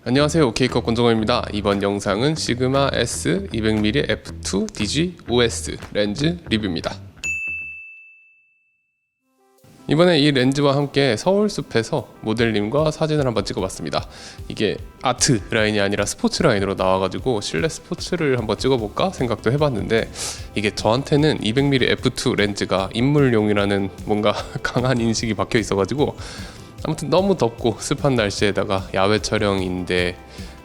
안녕하세요, 오케이컷 권정호입니다. 이번 영상은 시그마 S 200mm f2 DG OS 렌즈 리뷰입니다. 이번에 이 렌즈와 함께 서울숲에서 모델님과 사진을 한번 찍어봤습니다. 이게 아트 라인이 아니라 스포츠 라인으로 나와가지고 실내 스포츠를 한번 찍어볼까 생각도 해봤는데, 이게 저한테는 200mm f2 렌즈가 인물용이라는 뭔가 강한 인식이 박혀 있어가지고, 아무튼 너무 덥고 습한 날씨에다가 야외 촬영인데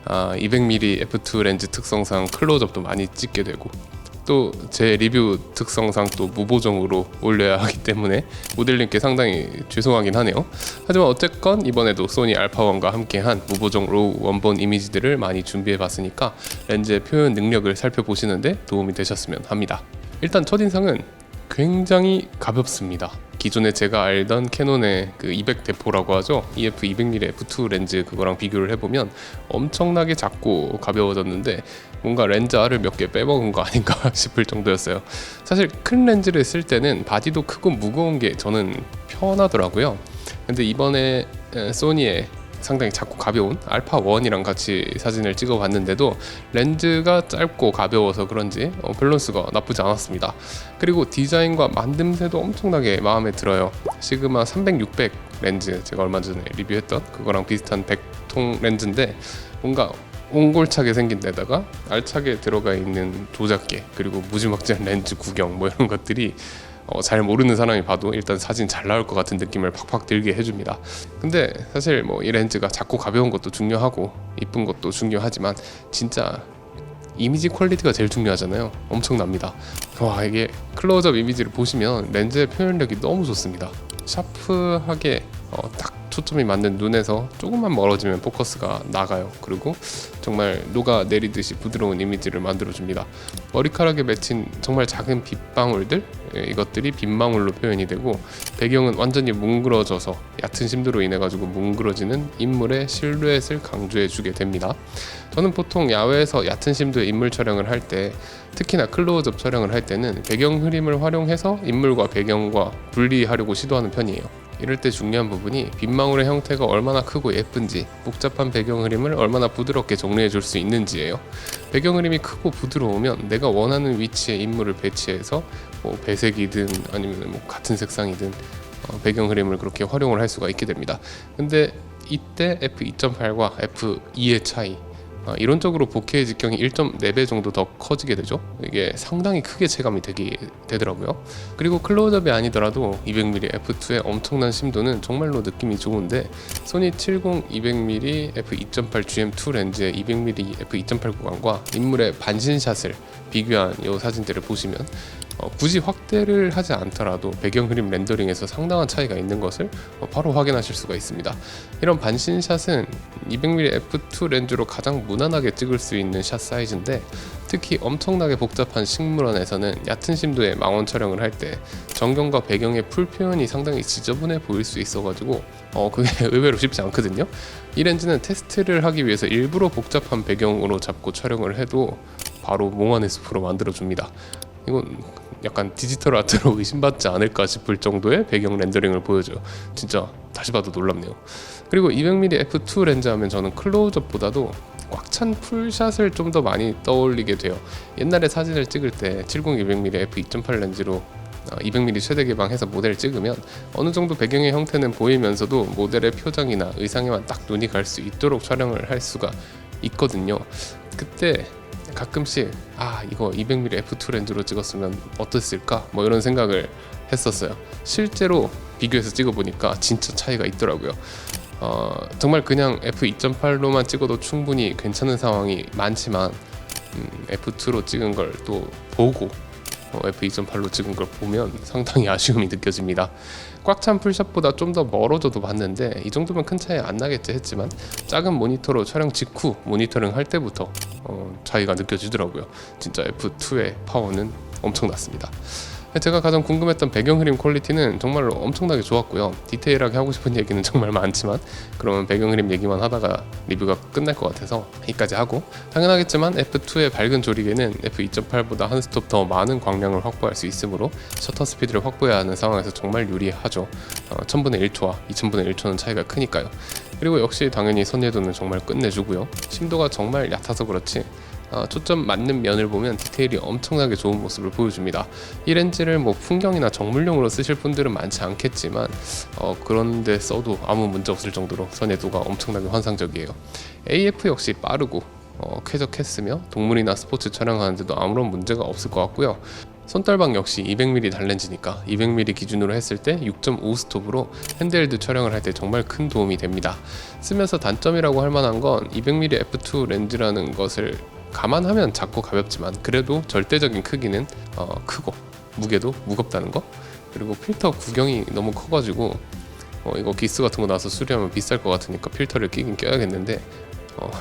200mm f2 렌즈 특성상 클로즈업도 많이 찍게 되고, 또 제 리뷰 특성상 또 무보정으로 올려야 하기 때문에 모델님께 상당히 죄송하긴 하네요. 하지만 어쨌건 이번에도 소니 알파1과 함께한 무보정 로우 원본 이미지들을 많이 준비해 봤으니까 렌즈의 표현 능력을 살펴보시는데 도움이 되셨으면 합니다. 일단 첫인상은 굉장히 가볍습니다. 기존에 제가 알던 캐논의 그 200대포라고 하죠, EF 200mm f2 렌즈, 그거랑 비교를 해보면 엄청나게 작고 가벼워졌는데 뭔가 렌즈 알을 몇 개 빼먹은 거 아닌가 싶을 정도였어요. 사실 큰 렌즈를 쓸 때는 바디도 크고 무거운 게 저는 편하더라고요. 근데 이번에 소니의 상당히 작고 가벼운 알파1이랑 같이 사진을 찍어봤는데도 렌즈가 짧고 가벼워서 그런지 밸런스가 나쁘지 않았습니다. 그리고 디자인과 만듦새도 엄청나게 마음에 들어요. 시그마 300, 600 렌즈, 제가 얼마 전에 리뷰했던 그거랑 비슷한 100통 렌즈인데 뭔가 옹골차게 생긴 데다가 알차게 들어가 있는 조작계, 그리고 무지막지한 렌즈 구경 뭐 이런 것들이 잘 모르는 사람이 봐도 일단 사진 잘 나올 것 같은 느낌을 팍팍 들게 해줍니다. 근데 사실 뭐 이 렌즈가 작고 가벼운 것도 중요하고 이쁜 것도 중요하지만 진짜 이미지 퀄리티가 제일 중요하잖아요. 엄청납니다. 와, 이게 클로즈업 이미지를 보시면 렌즈의 표현력이 너무 좋습니다. 샤프하게 딱 초점이 맞는 눈에서 조금만 멀어지면 포커스가 나가요. 그리고 정말 녹아내리듯이 부드러운 이미지를 만들어줍니다. 머리카락에 맺힌 정말 작은 빗방울들, 이것들이 빗망울로 표현이 되고, 배경은 완전히 뭉그러져서 얕은 심도로 인해 가지고 뭉그러지는 인물의 실루엣을 강조해주게 됩니다. 저는 보통 야외에서 얕은 심도의 인물 촬영을 할 때, 특히나 클로즈업 촬영을 할 때는 배경 흐림을 활용해서 인물과 배경과 분리하려고 시도하는 편이에요. 이럴 때 중요한 부분이 빗망울의 형태가 얼마나 크고 예쁜지, 복잡한 배경 흐림을 얼마나 부드럽게 정리해 줄 수 있는지예요. 배경 흐림이 크고 부드러우면 내가 원하는 위치에 인물을 배치해서 뭐 배색이든 아니면 뭐 같은 색상이든 배경 흐림을 그렇게 활용을 할 수가 있게 됩니다. 근데 이때 f2.8과 f2의 차이, 이론적으로 보케의 직경이 1.4배 정도 더 커지게 되죠. 이게 상당히 크게 체감이 되더라고요. 그리고 클로즈업이 아니더라도 200mm f2의 엄청난 심도는 정말로 느낌이 좋은데, 소니 70 200mm f2.8 GM2 렌즈의 200mm f2.8 구간과 인물의 반신샷을 비교한 이 사진들을 보시면 굳이 확대를 하지 않더라도 배경 흐림 렌더링에서 상당한 차이가 있는 것을 바로 확인하실 수가 있습니다. 이런 반신샷은 200mm f2 렌즈로 가장 무난하게 찍을 수 있는 샷 사이즈인데, 특히 엄청나게 복잡한 식물원에서는 얕은 심도의 망원 촬영을 할 때 전경과 배경의 풀 표현이 상당히 지저분해 보일 수 있어가지고 그게 의외로 쉽지 않거든요. 이 렌즈는 테스트를 하기 위해서 일부러 복잡한 배경으로 잡고 촬영을 해도 바로 몽환의 숲으로 만들어줍니다. 이건 약간 디지털 아트로 의심받지 않을까 싶을 정도의 배경 렌더링을 보여줘요. 진짜 다시 봐도 놀랍네요. 그리고 200mm f2 렌즈 하면 저는 클로즈업보다도 꽉 찬 풀샷을 좀 더 많이 떠올리게 돼요. 옛날에 사진을 찍을 때 70 200mm f2.8 렌즈로 200mm 최대 개방해서 모델을 찍으면 어느 정도 배경의 형태는 보이면서도 모델의 표정이나 의상에만 딱 눈이 갈 수 있도록 촬영을 할 수가 있거든요. 그때 가끔씩 이거 200mm f2 렌즈로 찍었으면 어땠을까? 뭐 이런 생각을 했었어요. 실제로 비교해서 찍어보니까 진짜 차이가 있더라고요. 정말 그냥 f2.8로만 찍어도 충분히 괜찮은 상황이 많지만 f2로 찍은 걸 또 보고 f2.8로 찍은 걸 보면 상당히 아쉬움이 느껴집니다. 꽉 찬 풀샷보다 좀 더 멀어져도 봤는데 이 정도면 큰 차이 안 나겠지 했지만, 작은 모니터로 촬영 직후 모니터링 할 때부터 차이가 느껴지더라고요. 진짜 f2의 파워는 엄청났습니다. 제가 가장 궁금했던 배경 흐림 퀄리티는 정말로 엄청나게 좋았고요. 디테일하게 하고 싶은 얘기는 정말 많지만 그러면 배경 흐림 얘기만 하다가 리뷰가 끝날 것 같아서 여기까지 하고, 당연하겠지만 F2의 밝은 조리개는 F2.8보다 한 스톱 더 많은 광량을 확보할 수 있으므로 셔터 스피드를 확보해야 하는 상황에서 정말 유리하죠. 1000분의 1초와 2000분의 1초는 차이가 크니까요. 그리고 역시 당연히 선예도는 정말 끝내주고요. 심도가 정말 얕아서 그렇지 초점 맞는 면을 보면 디테일이 엄청나게 좋은 모습을 보여줍니다. 이 렌즈를 뭐 풍경이나 정물용으로 쓰실 분들은 많지 않겠지만 그런데 써도 아무 문제 없을 정도로 선예도가 엄청나게 환상적이에요. AF 역시 빠르고 쾌적했으며 동물이나 스포츠 촬영하는데도 아무런 문제가 없을 것 같고요. 손떨방 역시 200mm 단렌즈니까 200mm 기준으로 했을 때 6.5 스톱으로 핸드헬드 촬영을 할 때 정말 큰 도움이 됩니다. 쓰면서 단점이라고 할 만한 건 200mm f2 렌즈라는 것을 감안하면 작고 가볍지만 그래도 절대적인 크기는 크고 무게도 무겁다는 거, 그리고 필터 구경이 너무 커가지고 이거 기스 같은 거 나서 수리하면 비쌀 것 같으니까 필터를 끼긴 껴야겠는데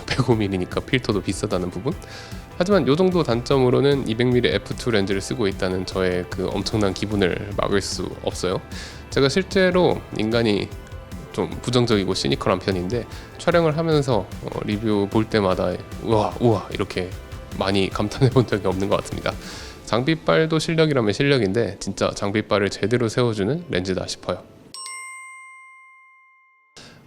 105mm니까 필터도 비싸다는 부분. 하지만 이 정도 단점으로는 200mm f2 렌즈를 쓰고 있다는 저의 그 엄청난 기분을 막을 수 없어요. 제가 실제로 인간이 좀 부정적이고 시니컬한 편인데 촬영을 하면서 리뷰 볼 때마다 우와 이렇게 많이 감탄해 본 적이 없는 것 같습니다. 장비빨도 실력이라면 실력인데 진짜 장비빨을 제대로 세워주는 렌즈다 싶어요.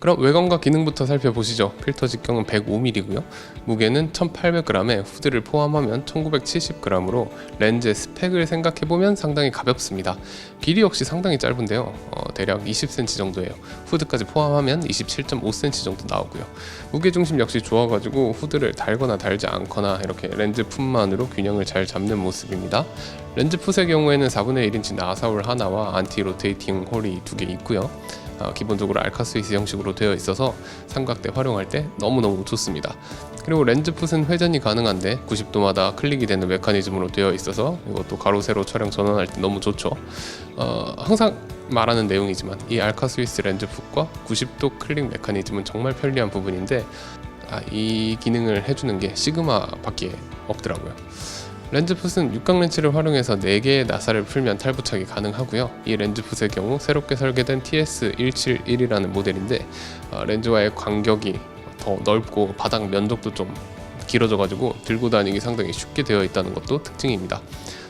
그럼 외관과 기능부터 살펴보시죠. 필터 직경은 105mm고요. 무게는 1800g에 후드를 포함하면 1970g으로 렌즈의 스펙을 생각해보면 상당히 가볍습니다. 길이 역시 상당히 짧은데요. 대략 20cm 정도예요. 후드까지 포함하면 27.5cm 정도 나오고요. 무게중심 역시 좋아가지고 후드를 달거나 달지 않거나 이렇게 렌즈 풋만으로 균형을 잘 잡는 모습입니다. 렌즈 풋의 경우에는 4분의 1인치 나사울 하나와 안티 로테이팅 홀이 2개 있고요. 기본적으로 알카스위스 형식으로 되어 있어서 삼각대 활용할 때 너무너무 좋습니다. 그리고 렌즈 풋은 회전이 가능한데 90도마다 클릭이 되는 메커니즘으로 되어 있어서 이것도 가로 세로 촬영 전환할 때 너무 좋죠. 항상 말하는 내용이지만 이 알카스위스 렌즈 풋과 90도 클릭 메커니즘은 정말 편리한 부분인데 이 기능을 해주는 게 시그마밖에 없더라고요. 렌즈 풋은 육각 렌치를 활용해서 4개의 나사를 풀면 탈부착이 가능하고요. 이 렌즈 풋의 경우 새롭게 설계된 TS171이라는 모델인데 렌즈와의 간격이 더 넓고 바닥 면적도 좀 길어져가지고 들고 다니기 상당히 쉽게 되어 있다는 것도 특징입니다.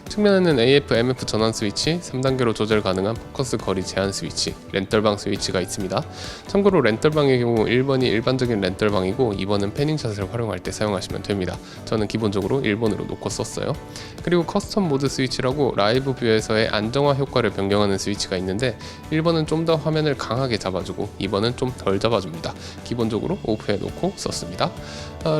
측면에는 AF, MF 전환 스위치, 3단계로 조절 가능한 포커스 거리 제한 스위치, 렌떨방 스위치가 있습니다. 참고로 렌떨방의 경우 1번이 일반적인 렌떨방이고 2번은 패닝샷을 활용할 때 사용하시면 됩니다. 저는 기본적으로 1번으로 놓고 썼어요. 그리고 커스텀 모드 스위치라고 라이브 뷰에서의 안정화 효과를 변경하는 스위치가 있는데 1번은 좀 더 화면을 강하게 잡아주고 2번은 좀 덜 잡아줍니다. 기본적으로 오프해 놓고 썼습니다.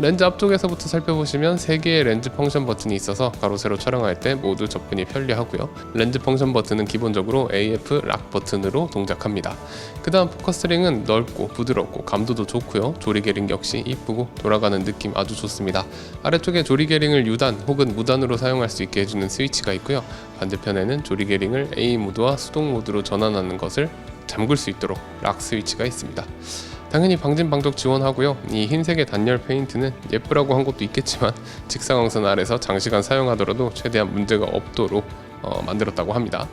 렌즈 앞쪽에서부터 살펴보시면 3개의 렌즈 펑션 버튼이 있어서 가로 세로 촬영할 때 모두 접근이 편리하고요. 렌즈 펑션 버튼은 기본적으로 AF 락 버튼으로 동작합니다. 그 다음 포커스링은 넓고 부드럽고 감도도 좋고요. 조리개링 역시 이쁘고 돌아가는 느낌 아주 좋습니다. 아래쪽에 조리개링을 유단 혹은 무단으로 사용할 수 있게 해주는 스위치가 있고요. 반대편에는 조리개링을 A 모드와 수동 모드로 전환하는 것을 잠글 수 있도록 락 스위치가 있습니다. 당연히 방진방적 지원하고요. 이 흰색의 단열 페인트는 예쁘라고 한 것도 있겠지만 직사광선 아래서 장시간 사용하더라도 최대한 문제가 없도록 만들었다고 합니다.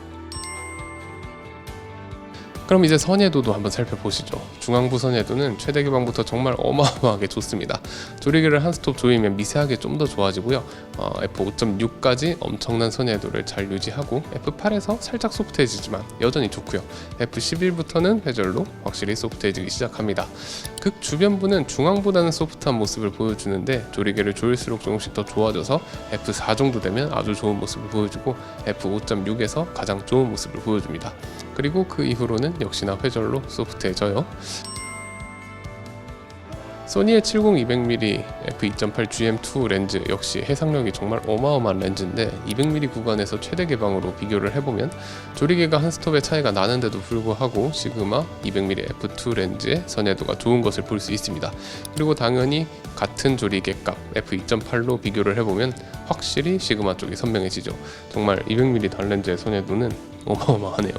그럼 이제 선예도도 한번 살펴보시죠. 중앙부 선예도는 최대 기방부터 정말 어마어마하게 좋습니다. 조리개를 한 스톱 조이면 미세하게 좀 더 좋아지고요. F5.6까지 엄청난 선예도를 잘 유지하고 F8에서 살짝 소프트해지지만 여전히 좋고요. F11부터는 회절로 확실히 소프트해지기 시작합니다. 극 주변부는 중앙보다는 소프트한 모습을 보여주는데 조리개를 조일수록 조금씩 더 좋아져서 F4 정도 되면 아주 좋은 모습을 보여주고 F5.6에서 가장 좋은 모습을 보여줍니다. 그리고 그 이후로는 역시나 회절로 소프트해져요. 소니의 70-200mm f2.8 GM2 렌즈 역시 해상력이 정말 어마어마한 렌즈인데 200mm 구간에서 최대 개방으로 비교를 해보면 조리개가 한 스톱의 차이가 나는데도 불구하고 시그마 200mm f2 렌즈의 선예도가 좋은 것을 볼 수 있습니다. 그리고 당연히 같은 조리개 값 f2.8로 비교를 해보면 확실히 시그마 쪽이 선명해지죠. 정말 200mm 단렌즈의 선예도는 어마어마하네요.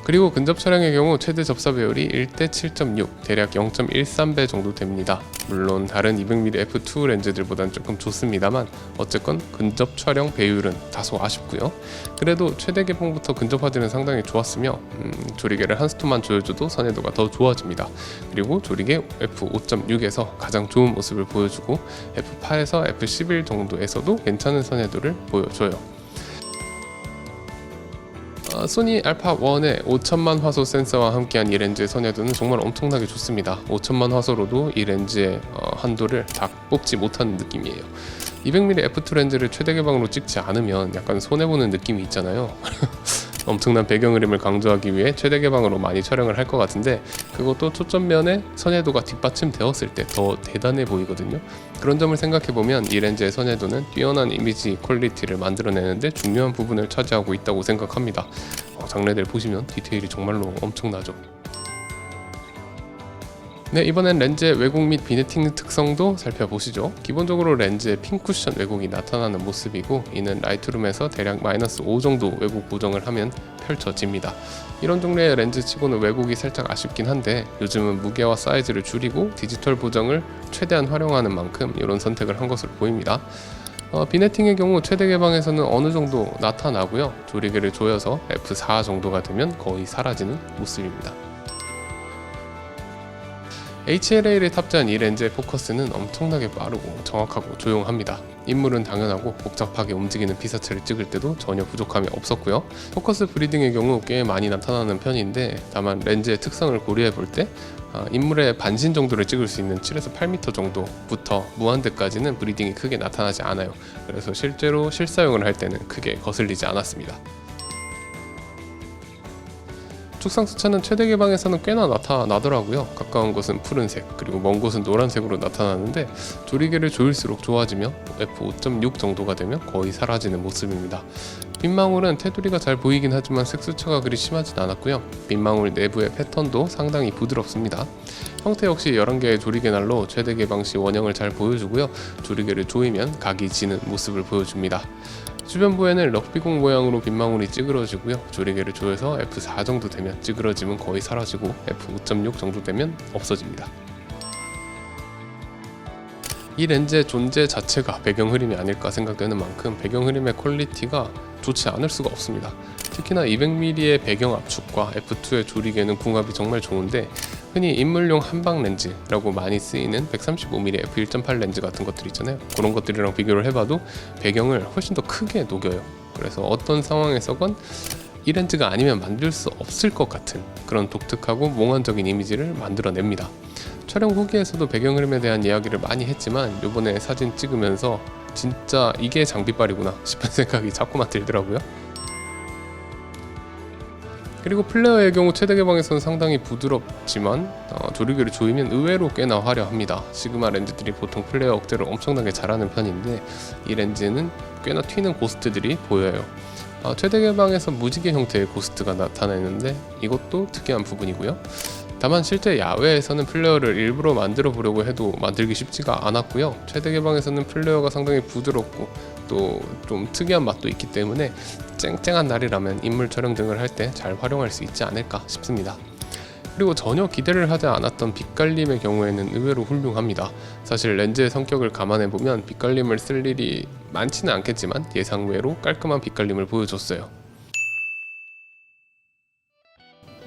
그리고 근접 촬영의 경우 최대 접사 배율이 1대 7.6, 대략 0.13배 정도 됩니다. 물론 다른 200mm f2 렌즈들보단 조금 좋습니다만 어쨌건 근접 촬영 배율은 다소 아쉽고요. 그래도 최대 개봉부터 근접 화질은 상당히 좋았으며 조리개를 한 스톤만 조여줘도 선회도가 더 좋아집니다. 그리고 조리개 f5.6에서 가장 좋은 모습을 보여주고 f8에서 f11 정도에서도 괜찮은 선회도를 보여줘요. 소니 알파1의 5000만 화소 센서와 함께한 이 렌즈의 선회도는 정말 엄청나게 좋습니다. 5000만 화소로도 이 렌즈의 한도를 다 뽑지 못하는 느낌이에요. 200mm f2 렌즈를 최대 개방으로 찍지 않으면 약간 손해보는 느낌이 있잖아요. 엄청난 배경 흐림을 강조하기 위해 최대 개방으로 많이 촬영을 할 것 같은데 그것도 초점면에 선회도가 뒷받침되었을 때 더 대단해 보이거든요. 그런 점을 생각해보면 이 렌즈의 선회도는 뛰어난 이미지 퀄리티를 만들어내는데 중요한 부분을 차지하고 있다고 생각합니다. 장래들 보시면 디테일이 정말로 엄청나죠. 네, 이번엔 렌즈의 왜곡 및 비네팅 특성도 살펴보시죠. 기본적으로 렌즈의 핀 쿠션 왜곡이 나타나는 모습이고 이는 라이트룸에서 대략 -5 정도 왜곡 보정을 하면 펼쳐집니다. 이런 종류의 렌즈 치고는 왜곡이 살짝 아쉽긴 한데 요즘은 무게와 사이즈를 줄이고 디지털 보정을 최대한 활용하는 만큼 이런 선택을 한 것으로 보입니다. 비네팅의 경우 최대 개방에서는 어느 정도 나타나고요. 조리개를 조여서 f4 정도가 되면 거의 사라지는 모습입니다. HLA를 탑재한 이 렌즈의 포커스는 엄청나게 빠르고 정확하고 조용합니다. 인물은 당연하고 복잡하게 움직이는 피사체를 찍을 때도 전혀 부족함이 없었고요. 포커스 브리딩의 경우 꽤 많이 나타나는 편인데 다만 렌즈의 특성을 고려해 볼 때 인물의 반신 정도를 찍을 수 있는 7에서 8m 정도부터 무한대까지는 브리딩이 크게 나타나지 않아요. 그래서 실제로 실사용을 할 때는 크게 거슬리지 않았습니다. 축상 수차는 최대 개방에서는 꽤나 나타나더라고요. 가까운 곳은 푸른색, 그리고 먼 곳은 노란색으로 나타나는데 조리개를 조일수록 좋아지며 f5.6 정도가 되면 거의 사라지는 모습입니다. 빗망울은 테두리가 잘 보이긴 하지만 색수차가 그리 심하진 않았고요. 빗망울 내부의 패턴도 상당히 부드럽습니다. 형태 역시 11개의 조리개 날로 최대 개방 시 원형을 잘 보여주고요. 조리개를 조이면 각이 지는 모습을 보여줍니다. 주변부에는 럭비공 모양으로 빗망울이 찌그러지고요. 조리개를 조여서 f4 정도 되면 찌그러짐은 거의 사라지고 f5.6 정도 되면 없어집니다. 이 렌즈의 존재 자체가 배경 흐림이 아닐까 생각되는 만큼 배경 흐림의 퀄리티가 좋지 않을 수가 없습니다. 특히나 200mm의 배경 압축과 f2의 조리개는 궁합이 정말 좋은데 흔히 인물용 한방 렌즈라고 많이 쓰이는 135mm f1.8 렌즈 같은 것들 있잖아요. 그런 것들이랑 비교를 해봐도 배경을 훨씬 더 크게 녹여요. 그래서 어떤 상황에서건 이 렌즈가 아니면 만들 수 없을 것 같은 그런 독특하고 몽환적인 이미지를 만들어냅니다. 촬영 후기에서도 배경 흐름에 대한 이야기를 많이 했지만 요번에 사진 찍으면서 진짜 이게 장비빨이구나 싶은 생각이 자꾸만 들더라고요. 그리고 플레어의 경우 최대 개방에서는 상당히 부드럽지만 조리개를 조이면 의외로 꽤나 화려합니다. 시그마 렌즈들이 보통 플레어 억제를 엄청나게 잘하는 편인데 이 렌즈는 꽤나 튀는 고스트들이 보여요. 최대 개방에서 무지개 형태의 고스트가 나타나는데 이것도 특이한 부분이고요. 다만 실제 야외에서는 플레어를 일부러 만들어 보려고 해도 만들기 쉽지가 않았고요. 최대 개방에서는 플레어가 상당히 부드럽고 또 좀 특이한 맛도 있기 때문에 쨍쨍한 날이라면 인물 촬영 등을 할 때 잘 활용할 수 있지 않을까 싶습니다. 그리고 전혀 기대를 하지 않았던 빛갈림의 경우에는 의외로 훌륭합니다. 사실 렌즈의 성격을 감안해보면 빛갈림을 쓸 일이 많지는 않겠지만 예상외로 깔끔한 빛갈림을 보여줬어요.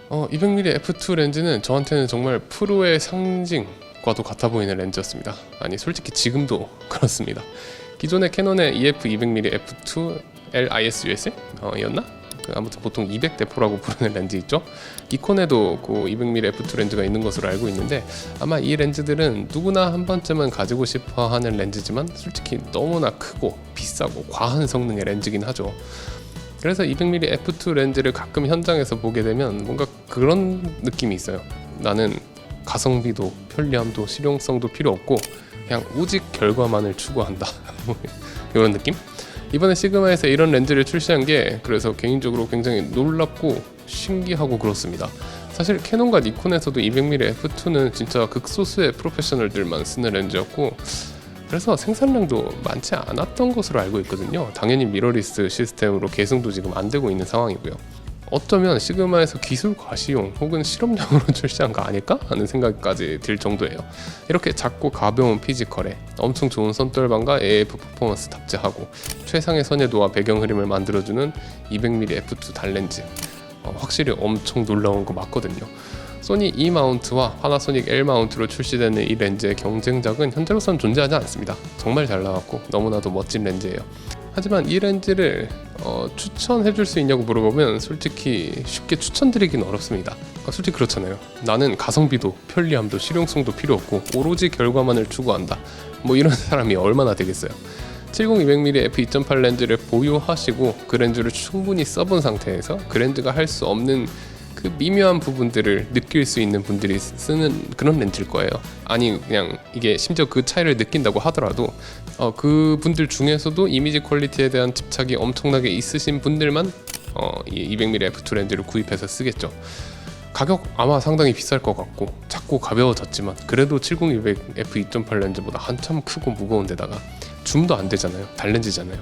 200mm f2 렌즈는 저한테는 정말 프로의 상징과도 같아 보이는 렌즈였습니다. 아니 솔직히 지금도 그렇습니다. 기존의 캐논의 EF 200mm f2 LISUS 였나? 아무튼 보통 200대포라고 부르는 렌즈 있죠? 니콘에도 그 200mm f2 렌즈가 있는 것으로 알고 있는데 아마 이 렌즈들은 누구나 한 번쯤은 가지고 싶어 하는 렌즈지만 솔직히 너무나 크고 비싸고 과한 성능의 렌즈긴 하죠. 그래서 200mm f2 렌즈를 가끔 현장에서 보게 되면 뭔가 그런 느낌이 있어요. 나는 가성비도 편리함도 실용성도 필요 없고 그냥 오직 결과만을 추구한다. 이런 느낌? 이번에 시그마에서 이런 렌즈를 출시한 게 그래서 개인적으로 굉장히 놀랍고 신기하고 그렇습니다. 사실 캐논과 니콘에서도 200mm f2는 진짜 극소수의 프로페셔널들만 쓰는 렌즈였고 그래서 생산량도 많지 않았던 것으로 알고 있거든요. 당연히 미러리스 시스템으로 계승도 지금 안 되고 있는 상황이고요. 어쩌면 시그마에서 기술 과시용 혹은 실험용으로 출시한 거 아닐까 하는 생각까지 들 정도예요. 이렇게 작고 가벼운 피지컬에 엄청 좋은 선돌방과 AF 퍼포먼스 탑재하고 최상의 선예도와 배경 흐림을 만들어주는 200mm f2 단렌즈, 확실히 엄청 놀라운 거 맞거든요. 소니 E 마운트와 파나소닉 L 마운트로 출시되는 이 렌즈의 경쟁작은 현재로선 존재하지 않습니다. 정말 잘 나왔고 너무나도 멋진 렌즈예요. 하지만 이 렌즈를 추천해줄 수 있냐고 물어보면 솔직히 쉽게 추천드리기는 어렵습니다. 솔직히 그렇잖아요. 나는 가성비도 편리함도 실용성도 필요 없고 오로지 결과만을 추구한다, 뭐 이런 사람이 얼마나 되겠어요. 70-200mm f2.8 렌즈를 보유하시고 그 렌즈를 충분히 써본 상태에서 그 렌즈가 할 수 없는 그 미묘한 부분들을 느낄 수 있는 분들이 쓰는 그런 렌즈일 거예요. 아니 그냥 이게 심지어 그 차이를 느낀다고 하더라도 그 분들 중에서도 이미지 퀄리티에 대한 집착이 엄청나게 있으신 분들만 이 200mm f2 렌즈를 구입해서 쓰겠죠. 가격 아마 상당히 비쌀 것 같고 작고 가벼워졌지만 그래도 70-200 f2.8 렌즈보다 한참 크고 무거운 데다가 줌도 안 되잖아요. 단렌즈잖아요.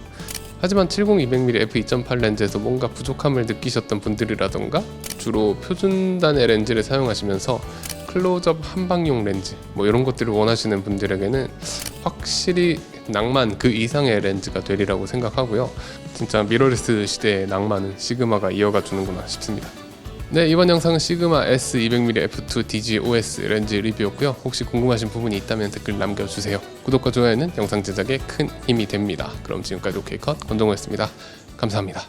하지만 70-200mm f2.8 렌즈에서 뭔가 부족함을 느끼셨던 분들이라던가 주로 표준단의 렌즈를 사용하시면서 클로즈업 한방용 렌즈 뭐 이런 것들을 원하시는 분들에게는 확실히 낭만 그 이상의 렌즈가 되리라고 생각하고요. 진짜 미러리스 시대의 낭만은 시그마가 이어가 주는구나 싶습니다. 네, 이번 영상은 시그마 S 200mm f2 DG-OS 렌즈 리뷰였고요. 혹시 궁금하신 부분이 있다면 댓글 남겨주세요. 구독과 좋아요는 영상 제작에 큰 힘이 됩니다. 그럼 지금까지 OK컷 권정호였습니다. 감사합니다.